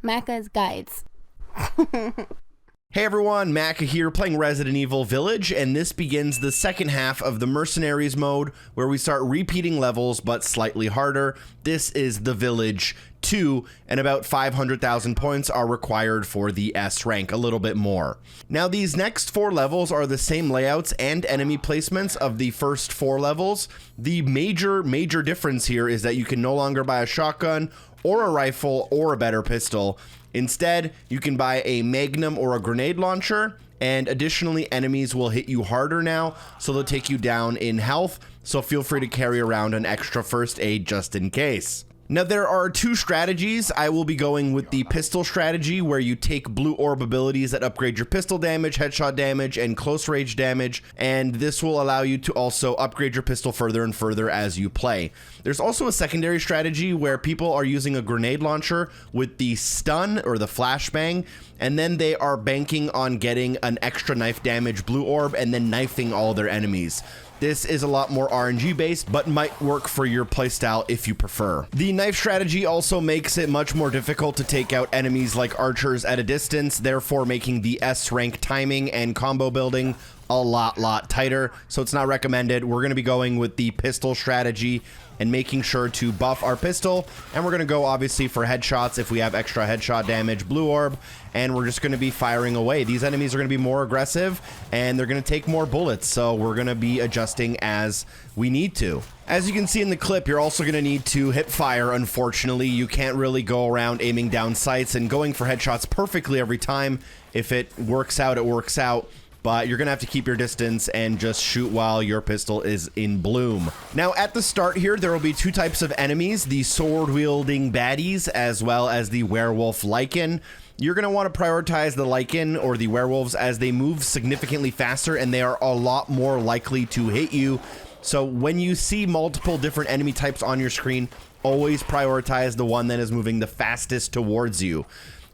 Macca's Guides. Hey everyone, Macca here playing Resident Evil Village, and this begins the second half of the Mercenaries mode where we start repeating levels but slightly harder. This is the Village 2, and about 500,000 points are required for the S rank, a little bit more. Now these next 4 levels are the same layouts and enemy placements of the first 4 levels. The major difference here is that you can no longer buy a shotgun or a rifle or a better pistol. Instead, you can buy a magnum or a grenade launcher, and additionally, enemies will hit you harder now, so they'll take you down in health, so feel free to carry around an extra first aid just in case. Now there are 2 strategies. I will be going with the pistol strategy, where you take blue orb abilities that upgrade your pistol damage, headshot damage, and close range damage, and this will allow you to also upgrade your pistol further and further as you play. There's also a secondary strategy where people are using a grenade launcher with the stun or the flashbang, and then they are banking on getting an extra knife damage blue orb and then knifing all their enemies. This is a lot more RNG based, but might work for your playstyle if you prefer. The knife strategy also makes it much more difficult to take out enemies like archers at a distance, therefore making the S rank timing and combo building a lot tighter, so it's not recommended. We're going to be going with the pistol strategy and making sure to buff our pistol, and we're going to go obviously for headshots if we have extra headshot damage blue orb, and we're just going to be firing away. These enemies are going to be more aggressive and they're going to take more bullets, so we're going to be adjusting as we need to. As you can see in the clip, you're also going to need to hip fire. Unfortunately, you can't really go around aiming down sights and going for headshots perfectly every time. If it works out, it works out, but you're gonna have to keep your distance and just shoot while your pistol is in bloom. Now at the start here, there will be 2 types of enemies, the sword-wielding baddies as well as the werewolf Lycan. You're gonna want to prioritize the Lycan or the werewolves as they move significantly faster and they are a lot more likely to hit you. So when you see multiple different enemy types on your screen, always prioritize the one that is moving the fastest towards you.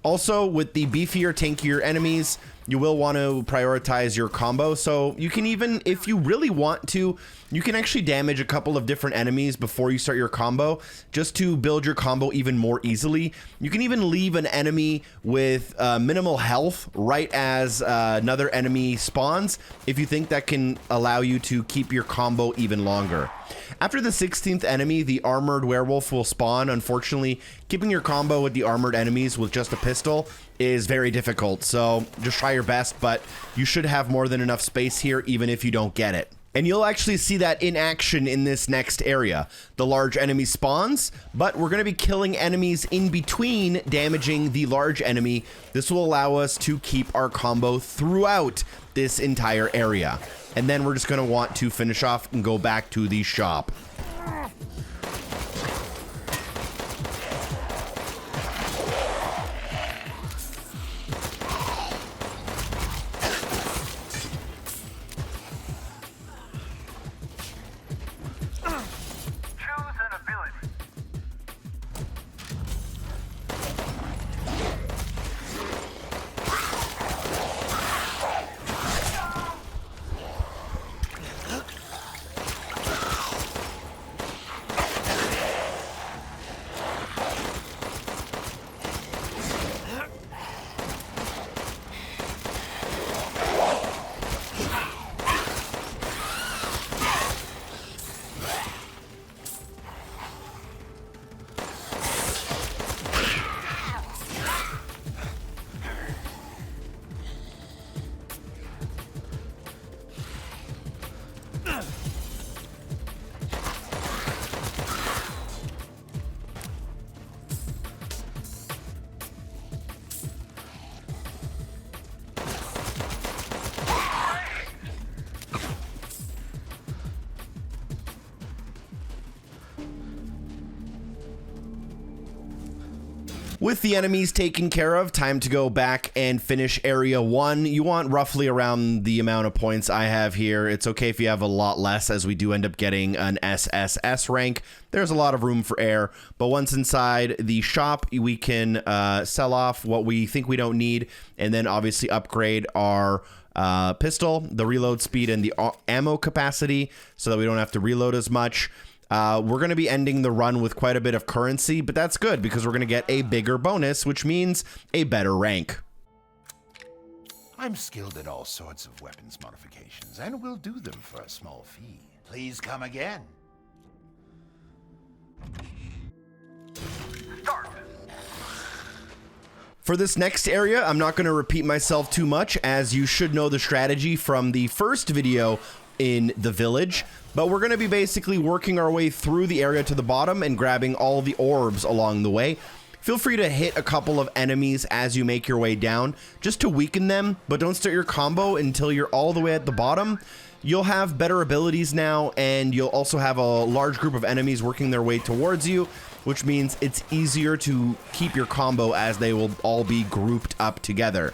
Also, with the beefier, tankier enemies, you will want to prioritize your combo. So you can even, if you really want to, you can actually damage a couple of different enemies before you start your combo, just to build your combo even more easily. You can even leave an enemy with minimal health right as another enemy spawns, if you think that can allow you to keep your combo even longer. After the 16th enemy, the armored werewolf will spawn. Unfortunately, keeping your combo with the armored enemies with just a pistol is very difficult, so just try your best, but you should have more than enough space here even if you don't get it. And you'll actually see that in action in this next area. The large enemy spawns, but we're going to be killing enemies in between, damaging the large enemy. This will allow us to keep our combo throughout this entire area. And then we're just going to want to finish off and go back to the shop. With the enemies taken care of, time to go back and finish area 1. You want roughly around the amount of points I have here. It's okay if you have a lot less, as we do end up getting an SSS rank. There's a lot of room for error, but once inside the shop, we can sell off what we think we don't need, and then obviously upgrade our pistol, the reload speed, and the ammo capacity so that we don't have to reload as much. We're going to be ending the run with quite a bit of currency, but that's good because we're going to get a bigger bonus, which means a better rank. I'm skilled at all sorts of weapons modifications, and will do them for a small fee. Please come again. Start. For this next area, I'm not going to repeat myself too much, as you should know the strategy from the first video in the village, but we're going to be basically working our way through the area to the bottom and grabbing all the orbs along the way. Feel free to hit a couple of enemies as you make your way down, just to weaken them, but don't start your combo until you're all the way at the bottom. You'll have better abilities now, and you'll also have a large group of enemies working their way towards you, which means it's easier to keep your combo as they will all be grouped up together.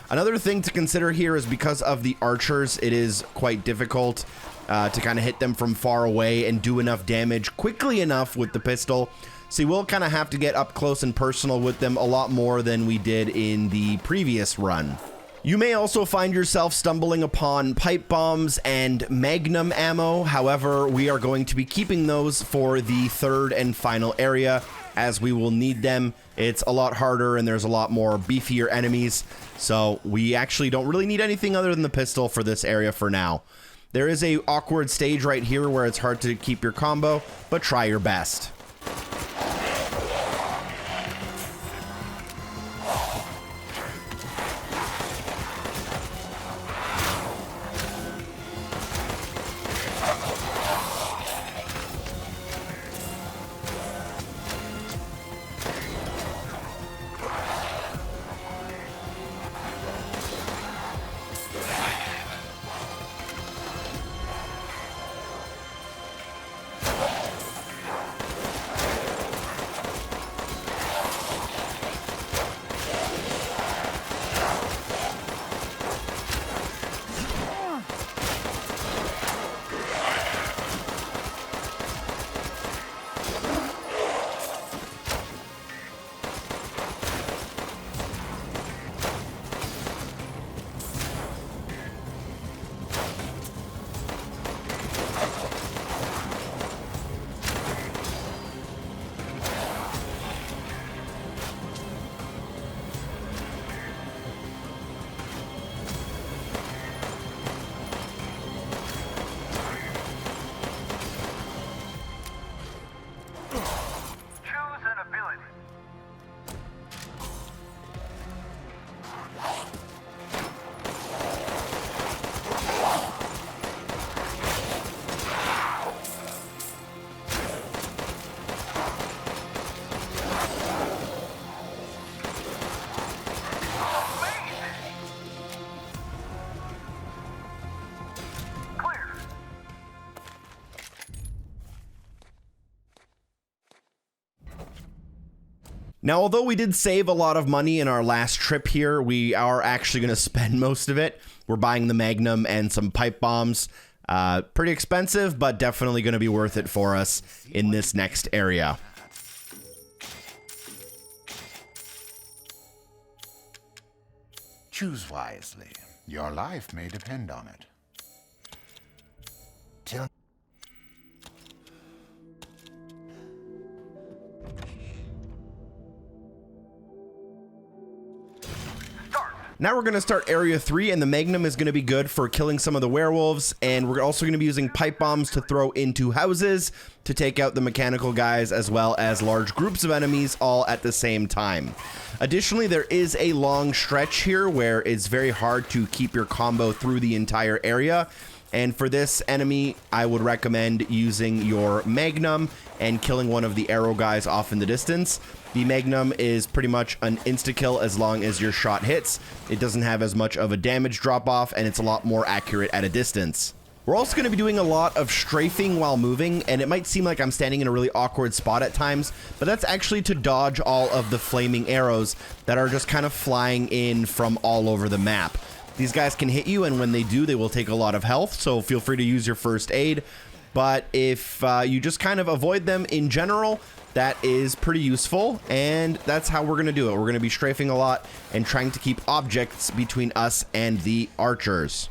Another thing to consider here is because of the archers, it is quite difficult to kind of hit them from far away and do enough damage quickly enough with the pistol. So we'll kind of have to get up close and personal with them a lot more than we did in the previous run. You may also find yourself stumbling upon pipe bombs and magnum ammo. However, we are going to be keeping those for the third and final area, as we will need them. It's a lot harder and there's a lot more beefier enemies, so we actually don't really need anything other than the pistol for this area for now. There is a awkward stage right here where it's hard to keep your combo, but try your best. Now, although we did save a lot of money in our last trip here, we are actually going to spend most of it. We're buying the Magnum and some pipe bombs. Pretty expensive, but definitely going to be worth it for us in this next area. Choose wisely. Your life may depend on it. Till Now we're going to start Area 3, and the Magnum is going to be good for killing some of the werewolves, and we're also going to be using pipe bombs to throw into houses to take out the mechanical guys, as well as large groups of enemies all at the same time. Additionally, there is a long stretch here where it's very hard to keep your combo through the entire area, and for this enemy, I would recommend using your Magnum and killing one of the arrow guys off in the distance. The Magnum is pretty much an insta-kill as long as your shot hits. It doesn't have as much of a damage drop-off, and it's a lot more accurate at a distance. We're also going to be doing a lot of strafing while moving, and it might seem like I'm standing in a really awkward spot at times, but that's actually to dodge all of the flaming arrows that are just kind of flying in from all over the map. These guys can hit you, and when they do, they will take a lot of health, so feel free to use your first aid. But if you just kind of avoid them in general, that is pretty useful, and that's how we're going to do it. We're going to be strafing a lot and trying to keep objects between us and the archers.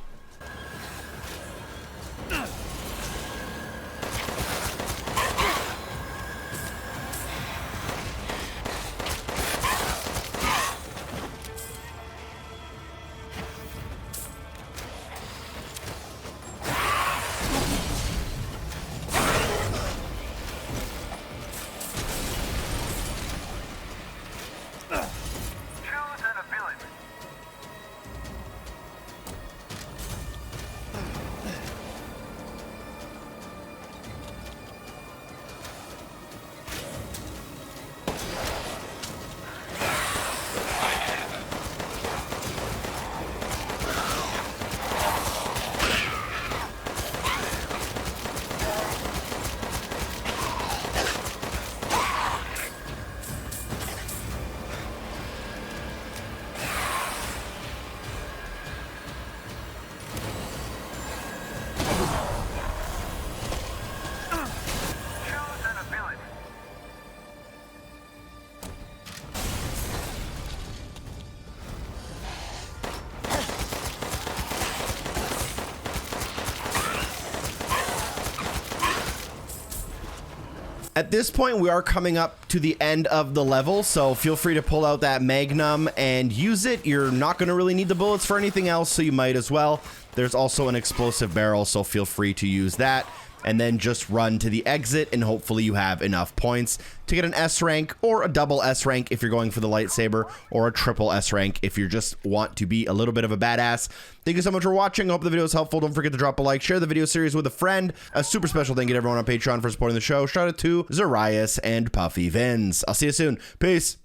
At this point, we are coming up to the end of the level, so feel free to pull out that Magnum and use it. You're not going to really need the bullets for anything else, so you might as well. There's also an explosive barrel, so feel free to use that. And then just run to the exit, and hopefully you have enough points to get an S rank or a double S rank if you're going for the lightsaber, or a triple S rank if you just want to be a little bit of a badass. Thank you so much for watching. I hope the video was helpful. Don't forget to drop a like, share the video series with a friend. A super special thank you to everyone on Patreon for supporting the show. Shout out to Zarias and Puffy Vins. I'll see you soon. Peace.